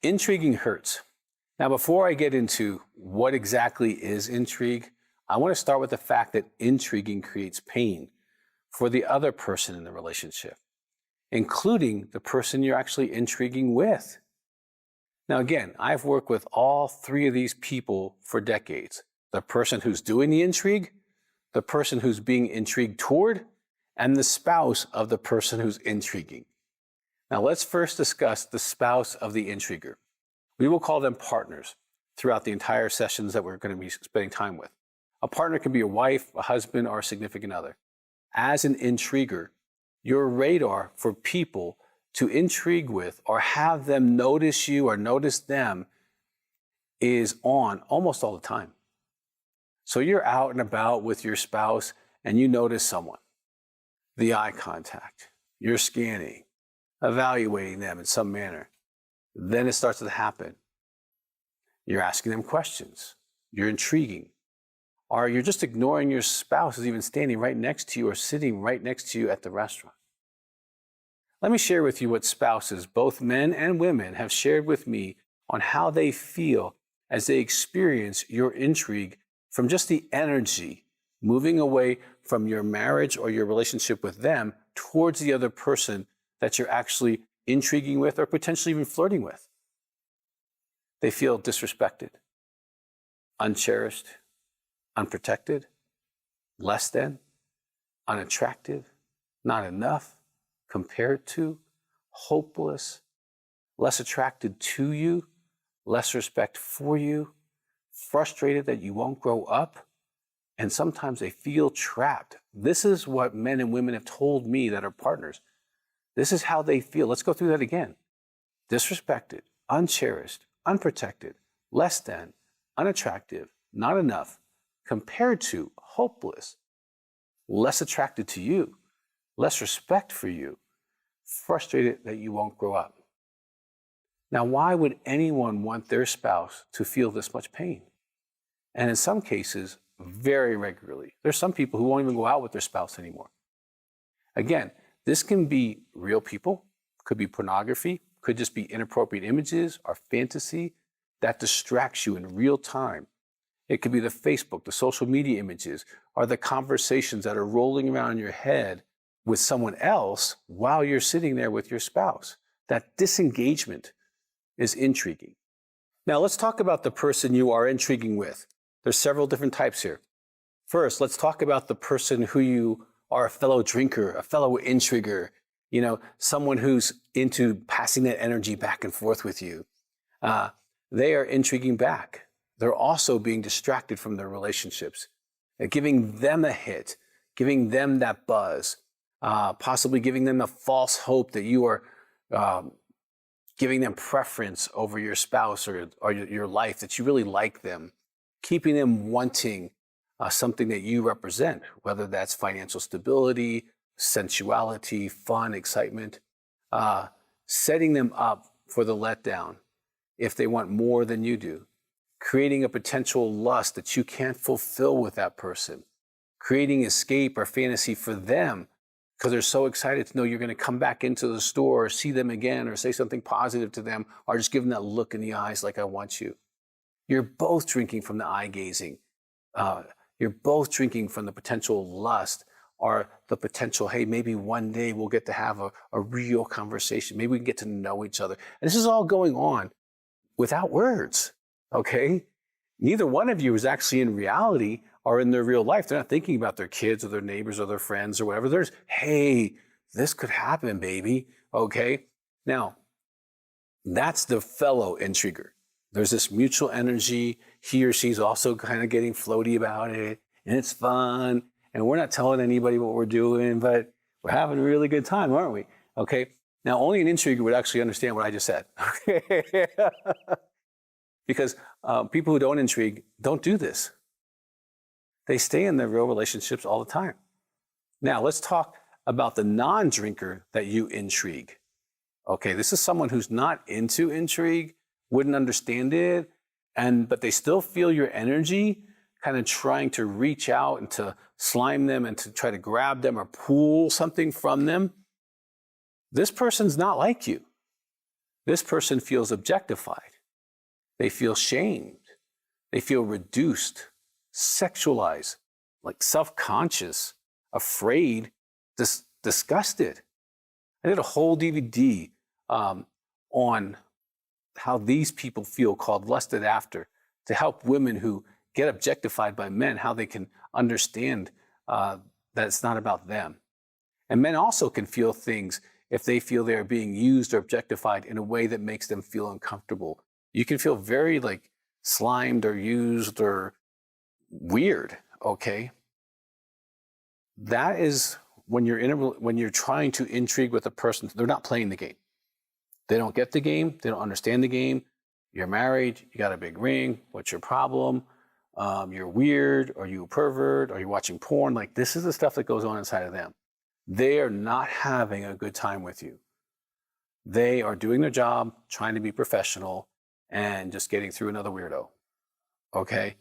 Intriguing hurts. Now, before I get into what exactly is intrigue, I want to start with the fact that intriguing creates pain for the other person in the relationship, including the person you're actually intriguing with. Now, again, I've worked with all three of these people for decades. The person who's doing the intrigue, the person who's being intrigued toward, and the spouse of the person who's intriguing. Now, let's first discuss the spouse of the intriguer. We will call them partners throughout the entire sessions that we're going to be spending time with. A partner can be a wife, a husband, or a significant other. As an intriguer, your radar for people to intrigue with or have them notice you or notice them is on almost all the time. So you're out and about with your spouse and you notice someone. The eye contact, you're scanning, evaluating them in some manner. Then it starts to happen. You're asking them questions. You're intriguing. Or you're just ignoring your spouse who's even standing right next to you or sitting right next to you at the restaurant. Let me share with you what spouses, both men and women, have shared with me on how they feel as they experience your intrigue from just the energy moving away from your marriage or your relationship with them towards the other person that you're actually intriguing with or potentially even flirting with. They feel disrespected, uncherished, unprotected, less than, unattractive, not enough, compared to, hopeless, less attracted to you, less respect for you, frustrated that you won't grow up, and sometimes they feel trapped. This is what men and women have told me that are partners. This is how they feel. Let's go through that again. Disrespected, uncherished, unprotected, less than, unattractive, not enough, compared to, hopeless, less attracted to you, less respect for you, frustrated that you won't grow up. Now, why would anyone want their spouse to feel this much pain? And in some cases, very regularly. There's some people who won't even go out with their spouse anymore. Again, this can be real people, could be pornography, could just be inappropriate images or fantasy that distracts you in real time. It could be the Facebook, the social media images, or the conversations that are rolling around in your head with someone else while you're sitting there with your spouse. That disengagement is intriguing. Now let's talk about the person you are intriguing with. There's several different types here. First, let's talk about the person who you are a fellow drinker, a fellow intriguer, someone who's into passing that energy back and forth with you. They are intriguing back. They're also being distracted from their relationships, giving them a hit, giving them that buzz, possibly giving them a false hope that you are giving them preference over your spouse or your life, that you really like them, keeping them wanting something that you represent, whether that's financial stability, sensuality, fun, excitement, setting them up for the letdown if they want more than you do, creating a potential lust that you can't fulfill with that person, creating escape or fantasy for them because they're so excited to know you're going to come back into the store or see them again or say something positive to them or just give them that look in the eyes like I want you. You're both drinking from the eye gazing. You're both drinking from the potential lust or the potential, hey, maybe one day we'll get to have a real conversation. Maybe we can get to know each other. And this is all going on without words, okay? Neither one of you is actually in reality or in their real life. They're not thinking about their kids or their neighbors or their friends or whatever. There's, hey, this could happen, baby, okay? Now, that's the fellow intriguer. There's this mutual energy. He or she's also kind of getting floaty about it, and it's fun. And we're not telling anybody what we're doing, but we're having a really good time, aren't we? Okay. Now, only an intriguer would actually understand what I just said. Okay. Because people who don't intrigue don't do this. They stay in their real relationships all the time. Now, let's talk about the non-drinker that you intrigue. Okay, this is someone who's not into intrigue, wouldn't understand it, but they still feel your energy, kind of trying to reach out and to slime them and to try to grab them or pull something from them. This person's not like you. This person feels objectified. They feel shamed. They feel reduced, sexualized, like self-conscious, afraid, disgusted. I did a whole DVD on how these people feel, called Lusted After, to help women who get objectified by men, how they can understand that it's not about them. And men also can feel things if they feel they are being used or objectified in a way that makes them feel uncomfortable. You can feel very like slimed or used or weird, okay? That is when you're trying to intrigue with a person, they're not playing the game. They don't get the game. They don't understand the game. You're married. You got a big ring. What's your problem? You're weird. Are you a pervert? Are you watching porn? Like, this is the stuff that goes on inside of them. They are not having a good time with you. They are doing their job, trying to be professional, and just getting through another weirdo. Okay?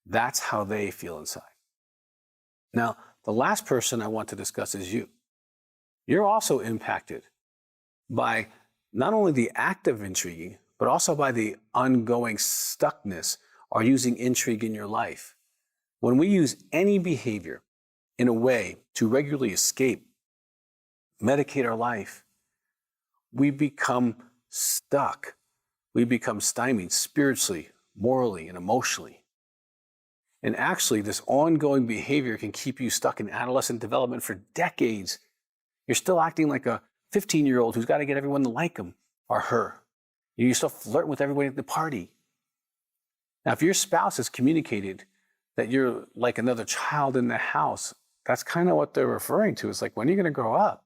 That's how they feel inside. Now, the last person I want to discuss is you. You're also impacted by not only the act of intriguing, but also by the ongoing stuckness or using intrigue in your life. When we use any behavior in a way to regularly escape, medicate our life, we become stuck. We become stymied spiritually, morally, and emotionally. And actually, this ongoing behavior can keep you stuck in adolescent development for decades. You're still acting like a 15-year-old who's got to get everyone to like him or her. You're still flirting with everybody at the party. Now, if your spouse has communicated that you're like another child in the house, that's kind of what they're referring to. It's like, when are you going to grow up?